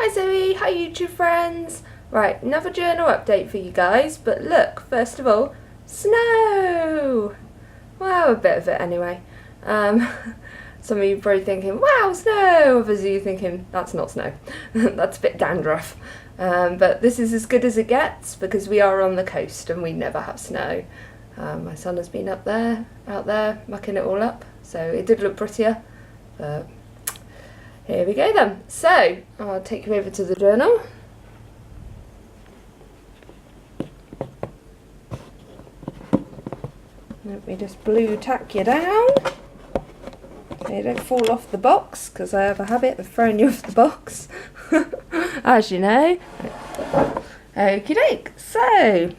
Hi Zoe, hi YouTube friends. Right, another journal update for you guys, but look, first of all, snow! Well, a bit of it anyway. Some of you are probably thinking, wow, snow! Others of you thinking, that's not snow, that's a bit dandruff. But this is as good as it gets because we are on the coast and we never have snow. My son has been out there, mucking it all up, so it did look prettier, but here we go then. So, I'll take you over to the journal. Let me just blue tack you down so you don't fall off the box, because I have a habit of throwing you off the box, as you know. Okie doke, so,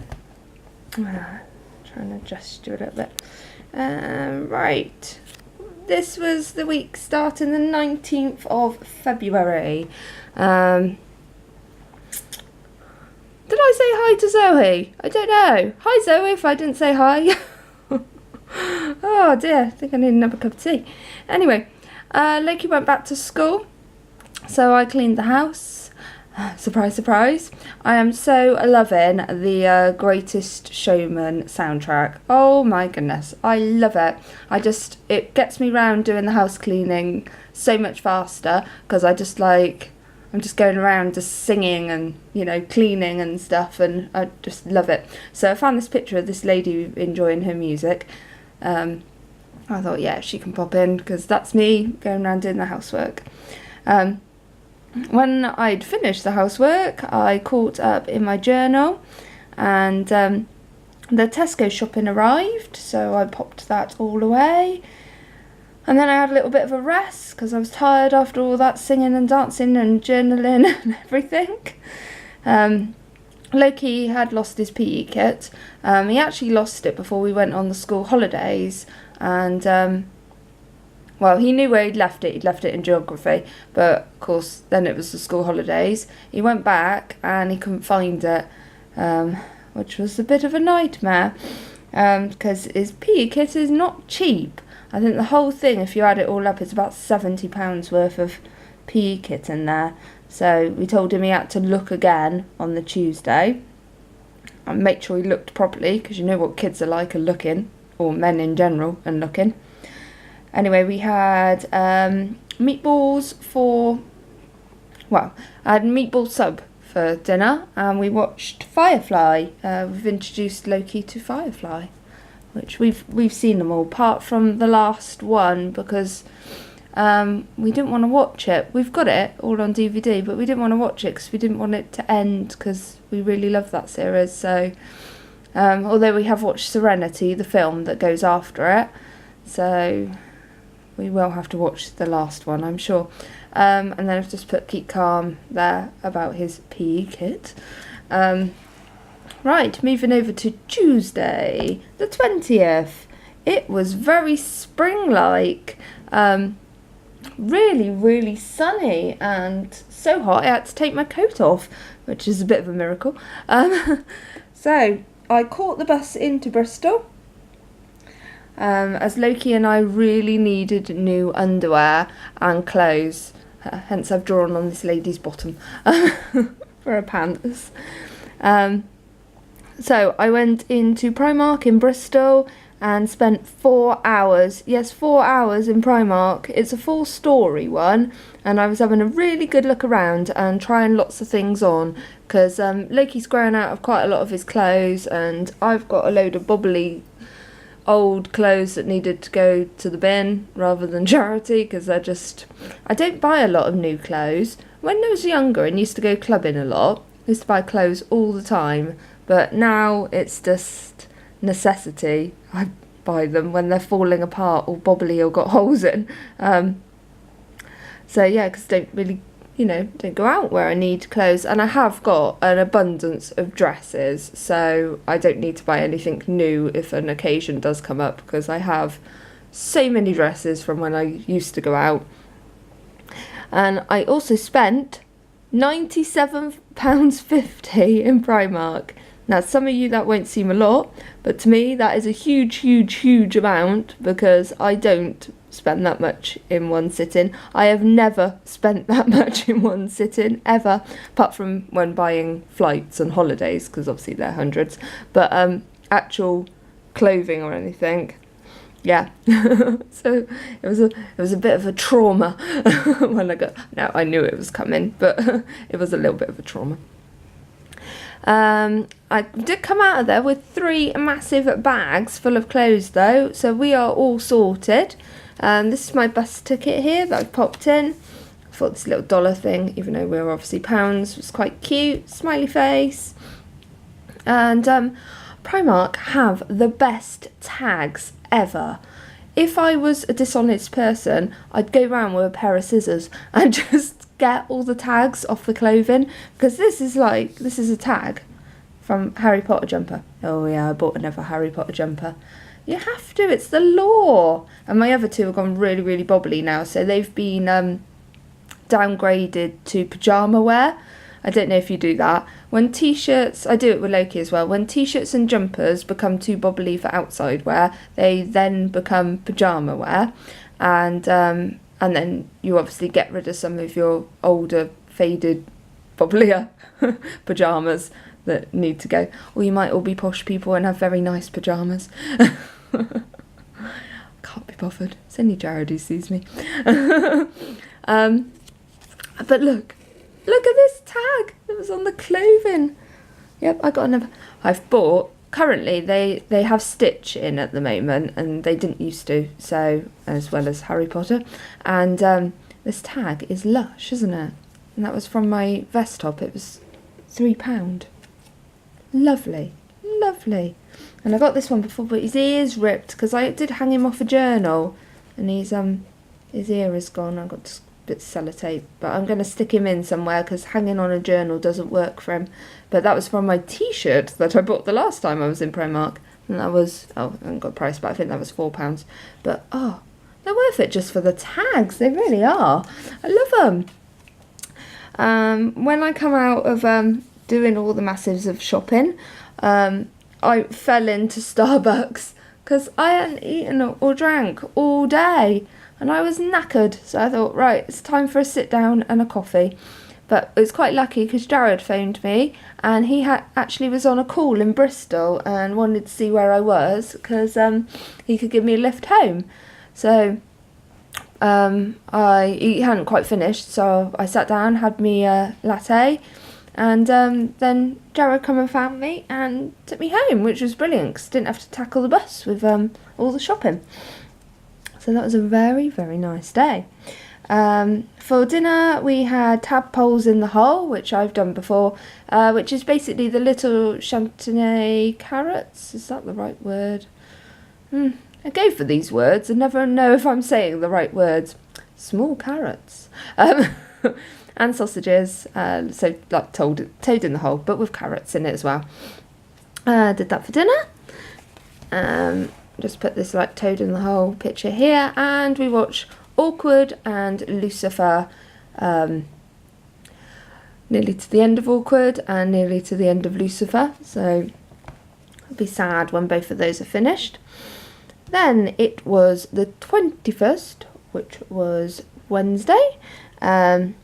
trying to adjust you a little bit. Right. This was the week starting the 19th of February. Did I say hi to Zoe? I don't know. Hi Zoe if I didn't say hi. Oh dear, I think I need another cup of tea. Anyway, Loki went back to school, so I cleaned the house. Surprise, surprise. I am so loving the Greatest Showman soundtrack. Oh my goodness, I love it. It gets me round doing the house cleaning so much faster, because I'm just going around just singing and, you know, cleaning and stuff, and I just love it. So I found this picture of this lady enjoying her music. I thought, yeah, she can pop in, because that's me going around doing the housework. When I'd finished the housework, I caught up in my journal, and the Tesco shopping arrived, so I popped that all away. And then I had a little bit of a rest, because I was tired after all that singing and dancing and journaling and everything. Loki had lost his PE kit. He actually lost it before we went on the school holidays, and well, he knew where he'd left it in geography, but of course then it was the school holidays. He went back and he couldn't find it, which was a bit of a nightmare, because his PE kit is not cheap. I think the whole thing, if you add it all up, is about £70 worth of PE kit in there. So we told him he had to look again on the Tuesday and make sure he looked properly, because you know what kids are like are looking, or men in general and looking. Anyway, we had meatballs I had meatball sub for dinner, and we watched Firefly. We've introduced Loki to Firefly, which we've seen them all, apart from the last one, because we didn't want to watch it. We've got it all on DVD, but we didn't want to watch it because we didn't want it to end, because we really love that series. So, although we have watched Serenity, the film that goes after it, so we will have to watch the last one, I'm sure. And then I've just put Keep Calm there about his PE kit. Right, moving over to Tuesday, the 20th. It was very spring-like. Really, really sunny and so hot I had to take my coat off, which is a bit of a miracle. So I caught the bus into Bristol, as Loki and I really needed new underwear and clothes. Hence I've drawn on this lady's bottom for her pants. So I went into Primark in Bristol and spent 4 hours. Yes, 4 hours in Primark. It's a full story one, and I was having a really good look around and trying lots of things on, because Loki's grown out of quite a lot of his clothes, and I've got a load of bubbly old clothes that needed to go to the bin rather than charity, because I don't buy a lot of new clothes. When I was younger and used to go clubbing a lot, I used to buy clothes all the time, but now it's just necessity. I buy them when they're falling apart or bobbly or got holes in. So yeah, because don't go out where I need clothes, and I have got an abundance of dresses, so I don't need to buy anything new if an occasion does come up, because I have so many dresses from when I used to go out. And I also spent £97.50 in Primark. Now, some of you that won't seem a lot, but to me that is a huge amount, because I don't spend that much in one sitting. I have never spent that much in one sitting ever, apart from when buying flights and holidays, because obviously they're hundreds. But actual clothing or anything, yeah. So it was a bit of a trauma when I got. Now I knew it was coming, but it was a little bit of a trauma. I did come out of there with 3 massive bags full of clothes though, so we are all sorted. This is my bus ticket here that I've popped in. I thought this little dollar thing, even though we were obviously pounds, was quite cute. Smiley face. And Primark have the best tags ever. If I was a dishonest person, I'd go around with a pair of scissors and just get all the tags off the clothing, because this is a tag from Harry Potter jumper. Oh yeah, I bought another Harry Potter jumper. You have to, it's the law. And my other 2 have gone really bobbly now, so they've been downgraded to pyjama wear. I don't know if you do that. When t-shirts, I do it with Loki as well, when t-shirts and jumpers become too bobbly for outside wear, they then become pyjama wear. And then you obviously get rid of some of your older, faded, bobblier pyjamas that need to go. Or you might all be posh people and have very nice pyjamas. Can't be bothered. It's only Jared who sees me. But look at this tag that was on the clothing. Yep, I got another. I've bought. Currently, they have Stitch in at the moment, and they didn't used to, so, as well as Harry Potter. And this tag is Lush, isn't it? And that was from my vest top. It was £3. Lovely. And I got this one before, but his ear's ripped, because I did hang him off a journal, and his ear is gone. I got a bit of sellotape, but I'm going to stick him in somewhere, because hanging on a journal doesn't work for him. But that was from my t-shirt that I bought the last time I was in Primark, and that was, I haven't got a price, but I think that was £4. But they're worth it just for the tags. They really are. I love them. When I come out of doing all the massives of shopping, I fell into Starbucks, because I hadn't eaten or drank all day, and I was knackered. So I thought, right, it's time for a sit down and a coffee. But it was quite lucky, because Jared phoned me, and he actually was on a call in Bristol and wanted to see where I was, because he could give me a lift home. So he hadn't quite finished, so I sat down, had me a latte, and then Jared come and found me and took me home, which was brilliant, because I didn't have to tackle the bus with all the shopping. So that was a very nice day. For dinner we had tadpoles in the hole, which I've done before, which is basically the little chantenay carrots. Is that the right word? I go for these words and never know if I'm saying the right words. Small carrots. And sausages, so like toad in the hole, but with carrots in it as well. Did that for dinner. Just put this like toad in the hole picture here, and we watch Awkward and Lucifer, nearly to the end of Awkward and nearly to the end of Lucifer, so I'll be sad when both of those are finished. Then it was the 21st, which was Wednesday, and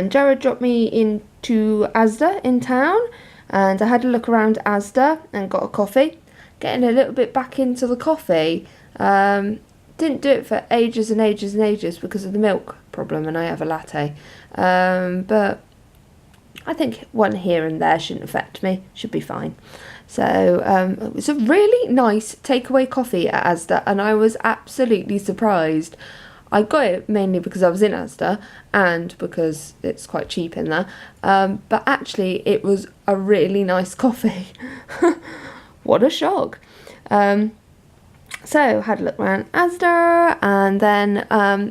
Jared dropped me into Asda in town, and I had a look around Asda and got a coffee. Getting a little bit back into the coffee. Didn't do it for ages and ages because of the milk problem, and I have a latte. But I think one here and there shouldn't affect me. Should be fine. So it was a really nice takeaway coffee at Asda, and I was absolutely surprised. I got it mainly because I was in Asda and because it's quite cheap in there. But actually, it was a really nice coffee. What a shock. So had a look around Asda, and then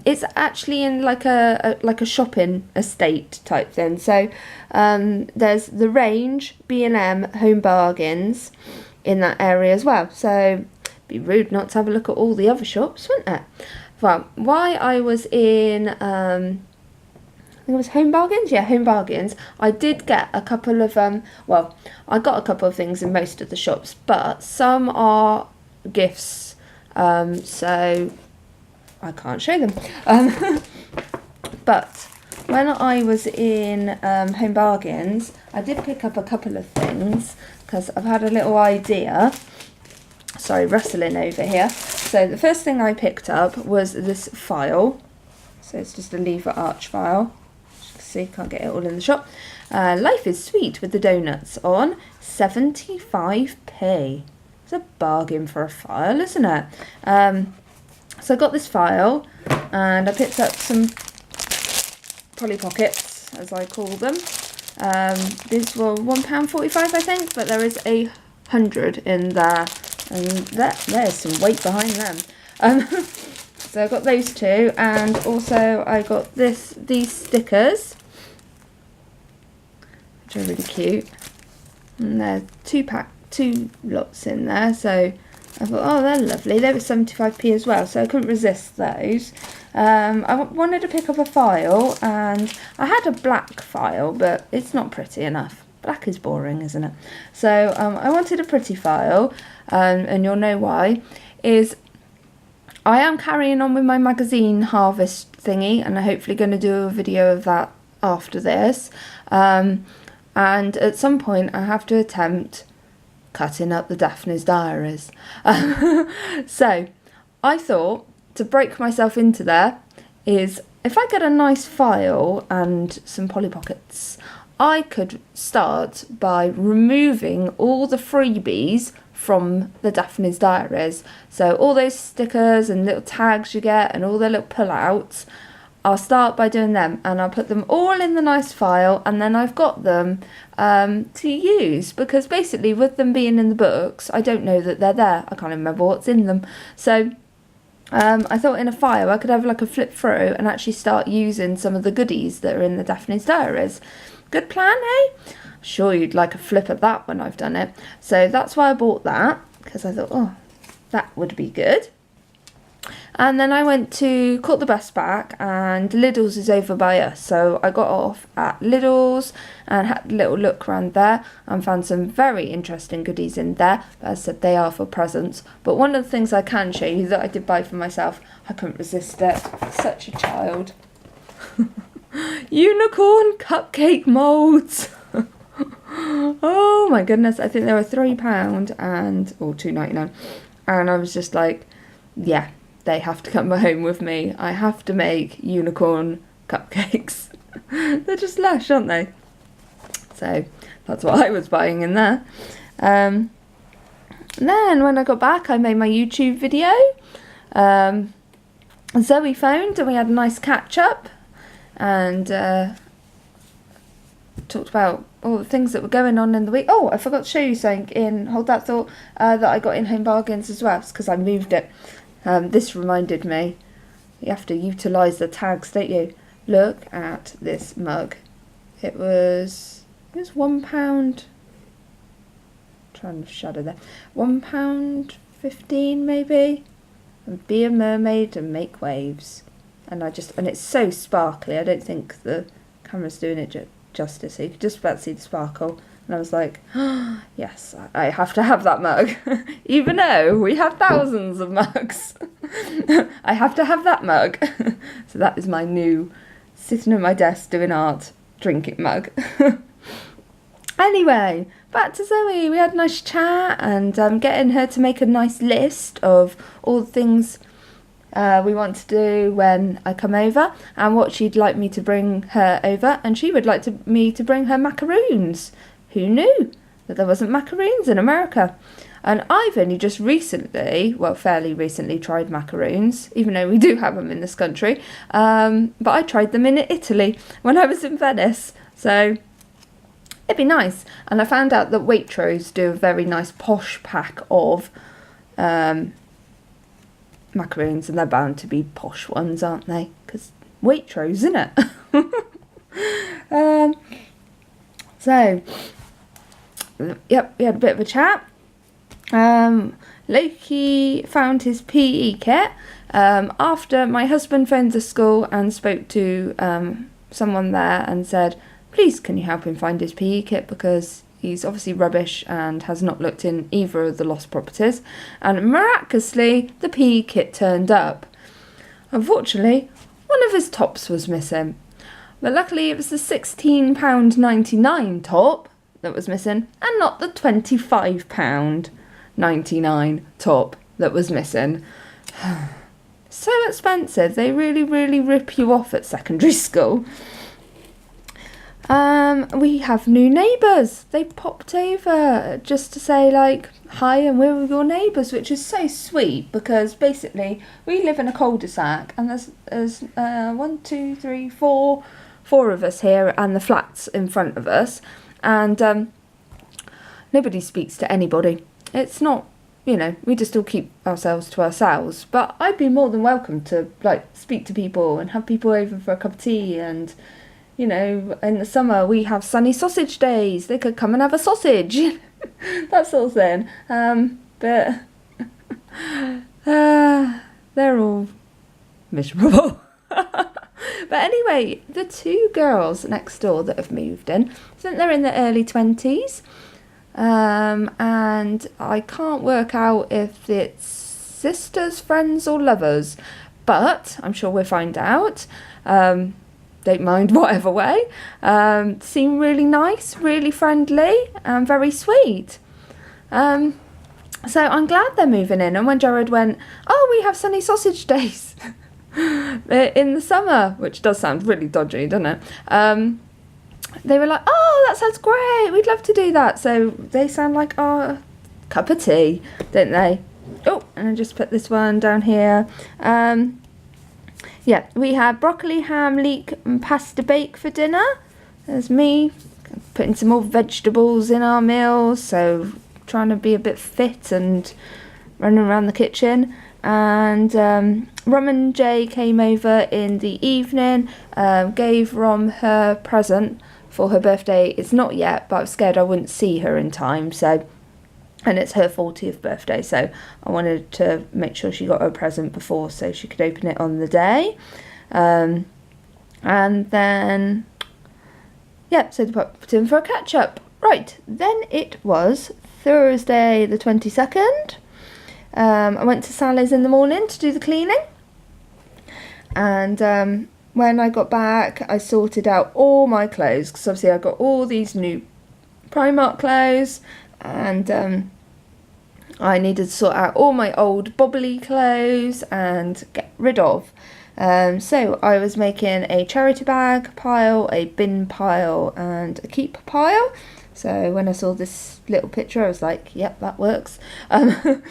it's actually in like a shopping estate type thing. So there's the Range, B&M, Home Bargains in that area as well. So it'd be rude not to have a look at all the other shops, wouldn't it? Well, while I was in think it was Home Bargains. Yeah, Home Bargains. I did get a couple of well, I got a couple of things in most of the shops, but some are gifts, so I can't show them. But when I was in Home Bargains, I did pick up a couple of things because I've had a little idea. Sorry, rustling over here. So the first thing I picked up was this file. So it's just a lever arch file. As you can see, can't get it all in the shop. Life is Sweet with the donuts on 75p. It's a bargain for a file, isn't it? So I got this file and I picked up some Polly Pockets, as I call them. These were £1.45, I think, but there is 100 in there, and there's some weight behind them. So I got those two, and also I got these stickers, which are really cute. And there's two lots in there, so I thought, oh, they're lovely. They were 75p as well, so I couldn't resist those. I wanted to pick up a file, and I had a black file, but it's not pretty enough. Black is boring, isn't it? So I wanted a pretty file, and you'll know why. I am carrying on with my magazine harvest thingy, and I'm hopefully going to do a video of that after this. And at some point, I have to attempt cutting up the Daphne's Diaries. So I thought to break myself into there is if I get a nice file and some Polly Pockets, I could start by removing all the freebies from the Daphne's Diaries. So all those stickers and little tags you get and all the little pull-outs, I'll start by doing them, and I'll put them all in the nice file, and then I've got them to use, because basically with them being in the books, I don't know that they're there. I can't remember what's in them. So I thought in a file I could have like a flip through and actually start using some of the goodies that are in the Daphne's Diaries. Good plan, eh? Sure you'd like a flip at that when I've done it. So that's why I bought that, because I thought, oh, that would be good. And then I caught the bus back, and Lidl's is over by us. So I got off at Lidl's and had a little look around there and found some very interesting goodies in there. But as I said, they are for presents. But one of the things I can show you that I did buy for myself, I couldn't resist it. Such a child. Unicorn cupcake moulds. Oh my goodness, I think they were £3 or £2.99. And I was just like, yeah, they have to come home with me. I have to make unicorn cupcakes. They're just lush, aren't they? So that's what I was buying in there. And then when I got back, I made my YouTube video. Zoe phoned and we had a nice catch up, and talked about all the things that were going on in the week. Oh, I forgot to show you something in Hold That Thought that I got in Home Bargains as well, because I moved it. This reminded me, you have to utilise the tags, don't you? Look at this mug. It was £1. Trying to shadow there. £1.15 maybe. And be a mermaid and make waves. And it's so sparkly. I don't think the camera's doing it justice. So you could just about see the sparkle. And I was like, oh, yes, I have to have that mug. Even though we have thousands of mugs. I have to have that mug. So that is my new sitting at my desk doing art drinking mug. Anyway, back to Zoe. We had a nice chat, and getting her to make a nice list of all the things we want to do when I come over, and what she'd like me to bring her over, and she would like me to bring her macaroons. Who knew that there wasn't macaroons in America? And I've only just recently, well, fairly recently, tried macaroons, even though we do have them in this country. But I tried them in Italy when I was in Venice, so it'd be nice. And I found out that Waitrose do a very nice posh pack of macaroons, and they're bound to be posh ones, aren't they? Because Waitrose, isn't it? So, yep, we had a bit of a chat. Loki found his PE kit after my husband phoned the school and spoke to someone there and said, please can you help him find his PE kit, because he's obviously rubbish and has not looked in either of the lost properties. And miraculously, the PE kit turned up. Unfortunately, one of his tops was missing. But luckily it was the £16.99 top that was missing, and not the £25.99 top that was missing. So expensive. They really, really rip you off at secondary school. We have new neighbours. They popped over just to say like hi and we're your neighbours, which is so sweet, because basically we live in a cul-de-sac and there's 1, 2, 3, 4 of us here and the flats in front of us, and nobody speaks to anybody. It's not, you know, we just all keep ourselves to ourselves. But I'd be more than welcome to like speak to people and have people over for a cup of tea. And you know, in the summer we have sunny sausage days. They could come and have a sausage, that sort of thing. But they're all miserable. But anyway, the 2 girls next door that have moved in, I think they're in their early 20s. And I can't work out if it's sisters, friends or lovers, but I'm sure we'll find out. Don't mind whatever way. Seem really nice, really friendly and very sweet. So I'm glad they're moving in. And when Jared went, oh, we have sunny sausage days in the summer, which does sound really dodgy, doesn't it? They were like, oh, that sounds great, we'd love to do that. So they sound like our cup of tea, don't they? Oh, and I just put this one down here. Yeah, we had broccoli, ham, leek and pasta bake for dinner. There's me putting some more vegetables in our meals, so trying to be a bit fit and running around the kitchen. And Rom and Jay came over in the evening, gave Rom her present for her birthday. It's not yet, but I was scared I wouldn't see her in time, so, and it's her 40th birthday, so I wanted to make sure she got her present before so she could open it on the day. And then, yeah, so they popped in for a catch up. Right, then it was Thursday the 22nd. I went to Sally's in the morning to do the cleaning, and when I got back I sorted out all my clothes, because obviously I got all these new Primark clothes, and I needed to sort out all my old bobbly clothes and get rid of. So I was making a charity bag pile, a bin pile and a keep pile. So when I saw this little picture I was like, yep, that works. And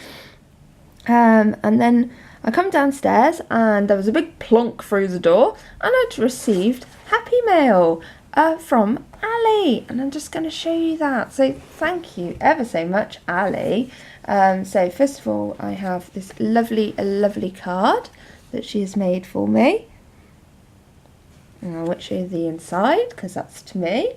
then I come downstairs and there was a big plonk through the door, and I'd received Happy Mail from Ali, and I'm just going to show you that. So thank you ever so much, Ali. So first of all, I have this lovely card that she has made for me. And I won't show you the inside because that's to me.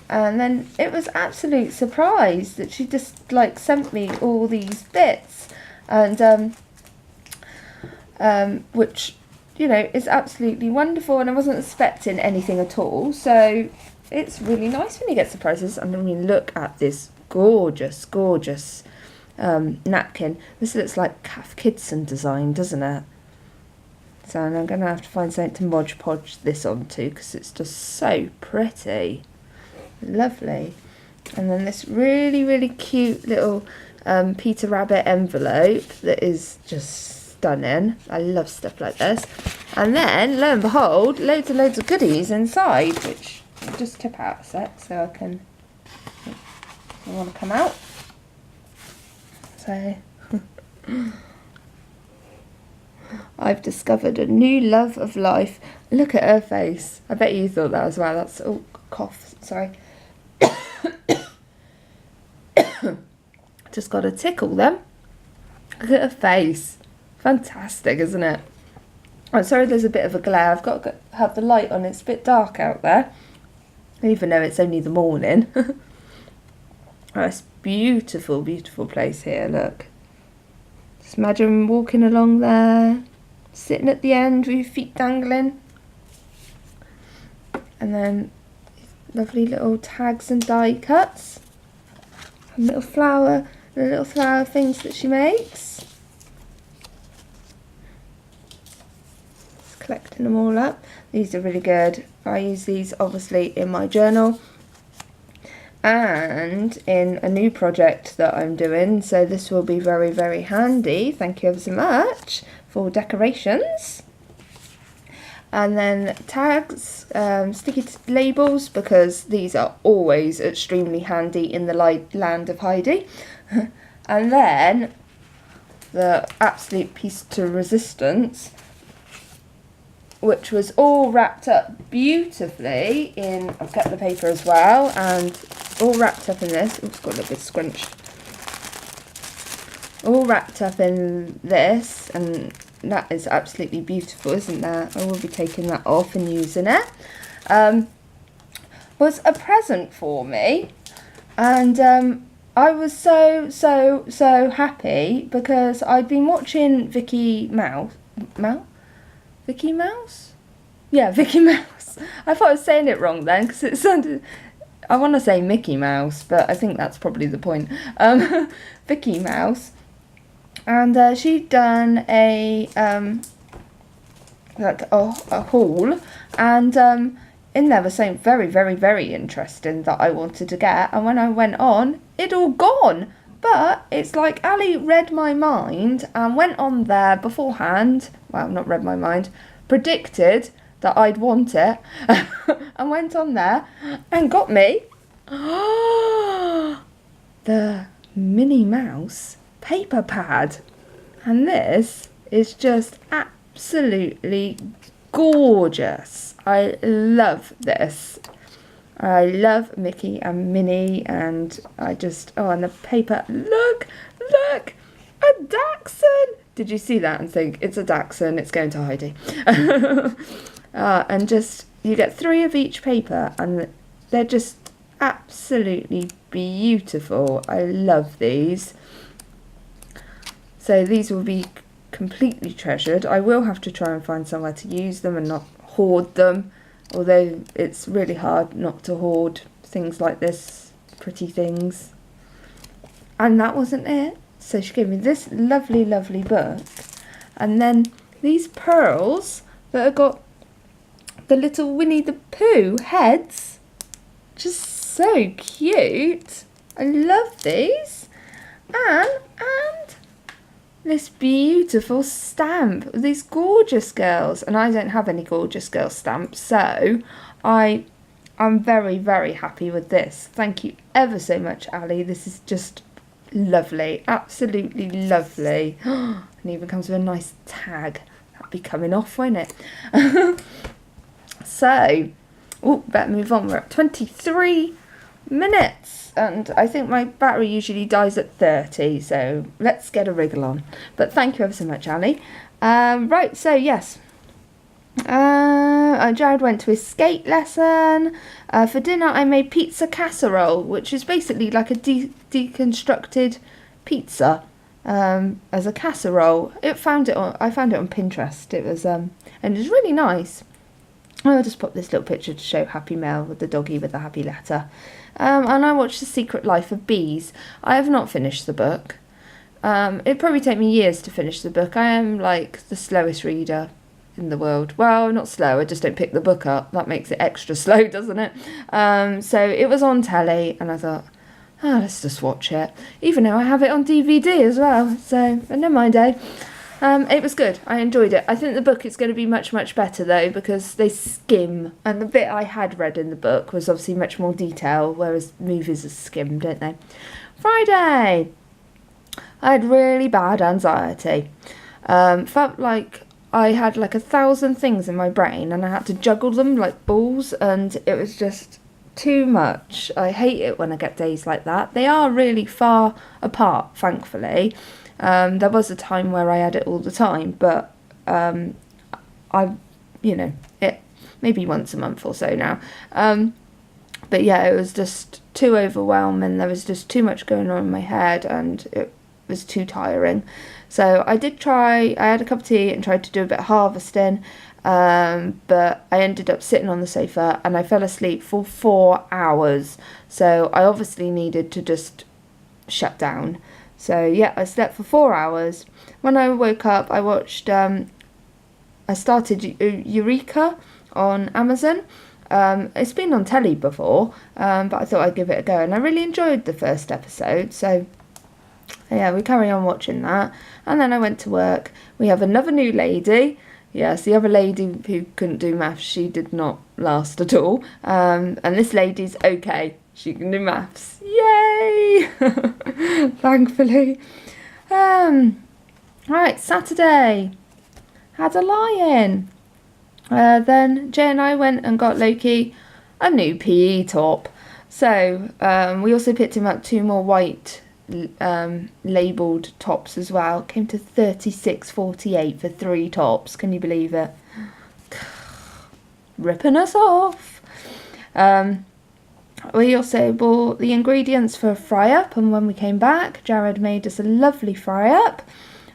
And then it was absolute surprise that she just like sent me all these bits, and which, you know, is absolutely wonderful, and I wasn't expecting anything at all. So it's really nice when you get surprises. And I mean, look at this gorgeous napkin. This looks like Kath Kidson design, doesn't it? So I'm going to have to find something to Mod Podge this onto because it's just so pretty. Lovely. And then this really cute little Peter Rabbit envelope that is just stunning. I love stuff like this. And then, lo and behold, loads of goodies inside, which I'll just tip out a sec so I can... I want to come out. So... I've discovered a new love of life. Look at her face. I bet you thought that as well. That's... Oh, cough. Sorry. Just got to tickle them. Look at her face. Fantastic, isn't it? I'm sorry there's a bit of a glare. I've got to have the light on. It's a bit dark out there, even though it's only the morning. Oh, it's beautiful place here, look. Just imagine walking along there, sitting at the end with your feet dangling. And then lovely little tags and die cuts. And the little flower things that she makes. Just collecting them all up. These are really good. I use these obviously in my journal and in a new project that I'm doing, so this will be very, very handy. Thank you ever so much for decorations. And then tags, sticky labels, because these are always extremely handy in the land of Heidi. And then the absolute piece to resistance, which was all wrapped up beautifully in, I've cut the paper as well, and all wrapped up in this. It's got a little bit scrunched. All wrapped up in this, and that is absolutely beautiful, isn't that? I will be taking that off and using it. Was a present for me, and I was so happy because I'd been watching Vicky Mouse? Yeah, Vicky Mouse. I thought I was saying it wrong then, because it sounded, I want to say Mickey Mouse, but I think that's probably the point. Vicky Mouse. And she'd done a haul, and in there was something very interesting that I wanted to get, and when I went on, it all gone. But it's like Ali read my mind and went on there beforehand, well, not read my mind, predicted that I'd want it, and went on there and got me the Minnie Mouse paper pad. And this is just absolutely gorgeous. I love this. I love Mickey and Minnie, and I just, oh, and the paper, look, a Dachshund. Did you see that and think, it's a Dachshund, it's going to Heidi. And just, you get 3 of each paper, and they're just absolutely beautiful. I love these. So these will be completely treasured. I will have to try and find somewhere to use them and not hoard them, although it's really hard not to hoard things like this, pretty things. And that wasn't it. So she gave me this lovely book, and then these pearls that have got the little Winnie the Pooh heads. Just so cute. I love these. And this beautiful stamp, these gorgeous girls, and I don't have any gorgeous girl stamps, so I'm very happy with this. Thank you ever so much, Ali. This is just lovely, absolutely lovely. And even comes with a nice tag. That'll be coming off, won't it? So, better move on. We're at 23 minutes, and I think my battery usually dies at 30, so let's get a wriggle on. But thank you ever so much, Ali. Right, so yes, Jared went to his skate lesson. For dinner I made pizza casserole, which is basically like a deconstructed pizza as a casserole. I found it on Pinterest. It was and it was really nice. I'll just pop this little picture to show Happy Mel with the doggy with the happy letter. And I watched The Secret Life of Bees. I have not finished the book. It'd probably take me years to finish the book. I am like the slowest reader in the world. Well, not slow, I just don't pick the book up. That makes it extra slow, doesn't it? So it was on telly, and I thought, oh, let's just watch it. Even though I have it on DVD as well. So, but never mind, eh? It was good. I enjoyed it. I think the book is going to be much better though, because they skim, and the bit I had read in the book was obviously much more detail, whereas movies are skimmed, don't they? Friday, I had really bad anxiety. Felt like I had like 1,000 things in my brain, and I had to juggle them like balls, and it was just too much. I hate it when I get days like that. They are really far apart, thankfully. There was a time where I had it all the time, but it maybe once a month or so now. But yeah, it was just too overwhelming. There was just too much going on in my head, and it was too tiring. So I had a cup of tea and tried to do a bit of harvesting, but I ended up sitting on the sofa and I fell asleep for 4 hours. So I obviously needed to just shut down. So yeah, I slept for 4 hours. When I woke up, I watched, I started Eureka on Amazon. It's been on telly before, but I thought I'd give it a go, and I really enjoyed the first episode. So yeah, we carry on watching that. And then I went to work. We have another new lady. Yes, the other lady who couldn't do maths, she did not last at all. And this lady's okay. She can do maths. Yay! Thankfully. Right, Saturday. Had a lie-in. Then Jay and I went and got Loki a new PE top. So we also picked him up 2 more white labelled tops as well. Came to $36.48 for 3 tops. Can you believe it? Ripping us off. We also bought the ingredients for a fry-up, and when we came back, Jared made us a lovely fry-up.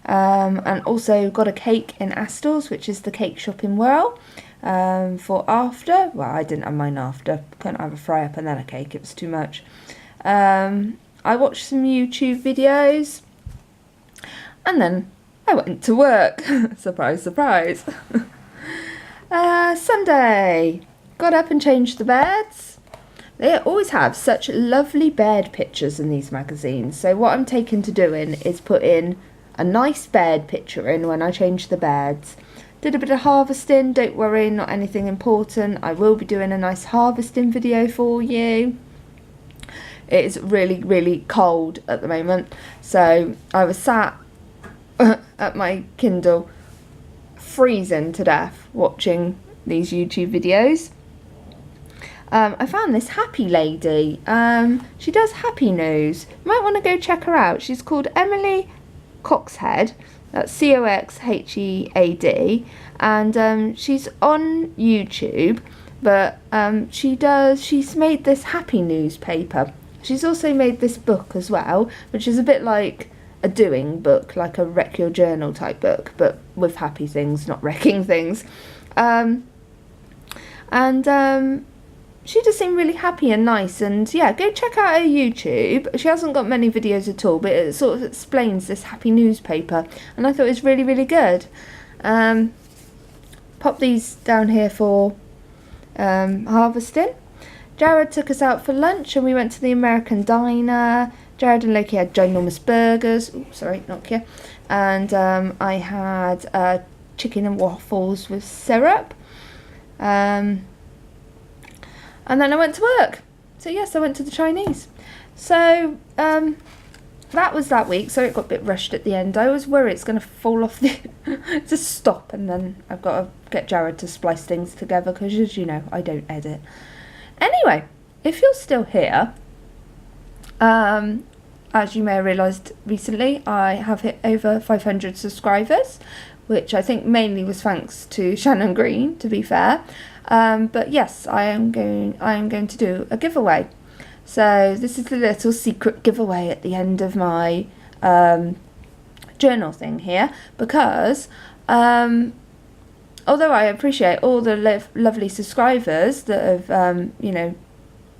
And also got a cake in Astor's, which is the cake shop in Whirl, for after. Well, I didn't have mine after. Couldn't have a fry-up and then a cake. It was too much. I watched some YouTube videos, and then I went to work. Surprise, surprise. Sunday. Got up and changed the beds. They always have such lovely bed pictures in these magazines. So what I'm taking to doing is put in a nice bed picture in when I change the beds. Did a bit of harvesting. Don't worry, not anything important. I will be doing a nice harvesting video for you. It is really, really cold at the moment. So I was sat at my Kindle freezing to death watching these YouTube videos. I found this happy lady. She does happy news. You might want to go check her out. She's called Emily Coxhead. That's Coxhead. And she's on YouTube, but she's made this happy newspaper. She's also made this book as well, which is a bit like a doing book, like a wreck your journal type book, but with happy things, not wrecking things. She just seemed really happy and nice, and yeah, go check out her YouTube. She hasn't got many videos at all, but it sort of explains this happy newspaper, and I thought it was really, really good. Pop these down here for harvesting. Jared took us out for lunch, and we went to the American diner. Jared and Loki had ginormous burgers. Ooh, sorry, not here. And I had chicken and waffles with syrup. And then I went to work. So yes, I went to the Chinese. So that was that week. So it got a bit rushed at the end. I always worry it's going to fall off the just stop, and then I've got to get Jared to splice things together because, as you know, I don't edit. Anyway, if you're still here, as you may have realised recently, I have hit over 500 subscribers, which I think mainly was thanks to Shannon Green, to be fair. But yes, I am going to do a giveaway. So this is a little secret giveaway at the end of my journal thing here, because although I appreciate all the lovely subscribers that have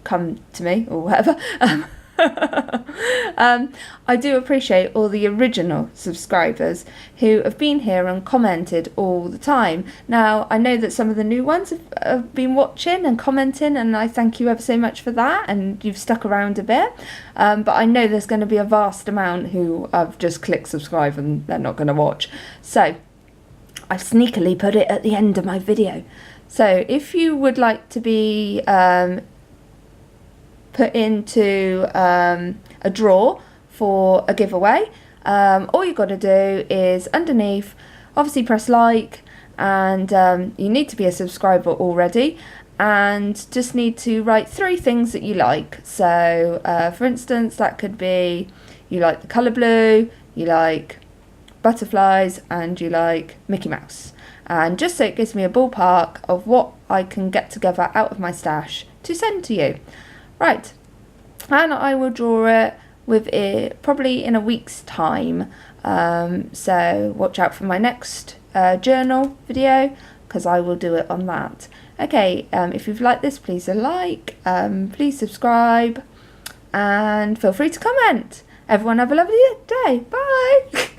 come to me or whatever, I do appreciate all the original subscribers who have been here and commented all the time. Now, I know that some of the new ones have been watching and commenting, and I thank you ever so much for that, and you've stuck around a bit. But I know there's going to be a vast amount who have just clicked subscribe and they're not going to watch. So I've sneakily put it at the end of my video. So if you would like to be put into a draw for a giveaway, all you've got to do is underneath, obviously press like, and you need to be a subscriber already, and just need to write 3 things that you like. So for instance, that could be you like the colour blue, you like butterflies, and you like Mickey Mouse. And just so it gives me a ballpark of what I can get together out of my stash to send to you. Right, and I will draw it with it probably in a week's time. So watch out for my next journal video, because I will do it on that. Okay, if you've liked this, please like, please subscribe, and feel free to comment. Everyone have a lovely day. Bye.